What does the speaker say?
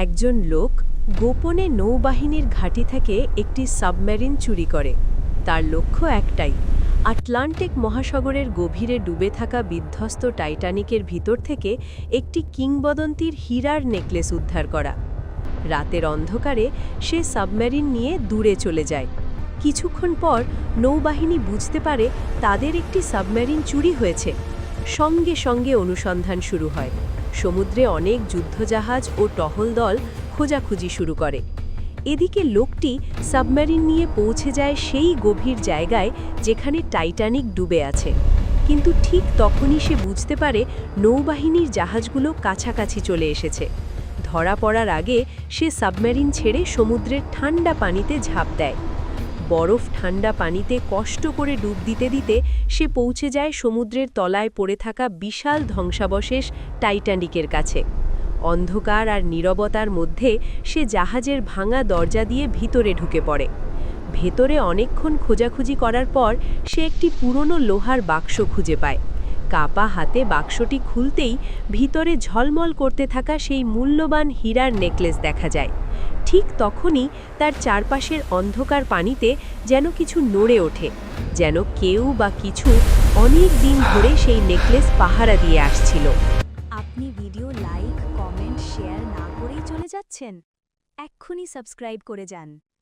একজন লোক গোপনে নৌবাহিনীর ঘাঁটি থেকে একটি সাবমেরিন চুরি করে। তার লক্ষ্য একটাই, আটলান্টিক মহাসাগরের গভীরে ডুবে থাকা বিধ্বস্ত টাইটানিকের ভিতর থেকে একটি কিংবদন্তির হীরার নেকলেস উদ্ধার করা। রাতের অন্ধকারে সে সাবমেরিন নিয়ে দূরে চলে যায়। কিছুক্ষণ পর নৌবাহিনী বুঝতে পারে তাদের একটি সাবমেরিন চুরি হয়েছে। সঙ্গে সঙ্গে অনুসন্ধান শুরু হয়। সমুদ্রে অনেক যুদ্ধজাহাজ ও টহল দল খোঁজাখুঁজি শুরু করে। এদিকে লোকটি সাবমেরিন নিয়ে পৌঁছে যায় সেই গভীর জায়গায় যেখানে টাইটানিক ডুবে আছে। কিন্তু ঠিক তখনই সে বুঝতে পারে নৌবাহিনীর জাহাজগুলো কাছাকাছি চলে এসেছে। ধরা পড়ার আগে সে সাবমেরিন ছেড়ে সমুদ্রের ঠান্ডা পানিতে ঝাঁপ দেয়। বরফ ঠান্ডা পানিতে কষ্ট করে ডুব দিতে দিতে সে পৌঁছে যায় সমুদ্রের তলায় পড়ে থাকা বিশাল ধ্বংসাবশেষ টাইটানিকের কাছে। অন্ধকার আর নীরবতার মধ্যে সে জাহাজের ভাঙা দরজা দিয়ে ভিতরে ঢুকে পড়ে। ভেতরে অনেকক্ষণ খোঁজাখুঁজি করার পর সে একটি পুরনো লোহার বাক্স খুঁজে পায়। কাপা হাতে বাক্সটি খুলতেই ভিতরে ঝলমল করতে থাকা সেই মূল্যবান হীরার নেকলেস দেখা যায়। ঠিক তখনই তার চারপাশের অন্ধকার পানিতে যেন কিছু নড়ে ওঠে, যেন কেউ বা কিছু অনেক দিন ধরে সেই নেকলেস পাহারা দিয়ে আসছিল। আপনি ভিডিও লাইক, কমেন্ট, শেয়ার না করেই চলে যাচ্ছেন? এক্ষুনি সাবস্ক্রাইব করে যান।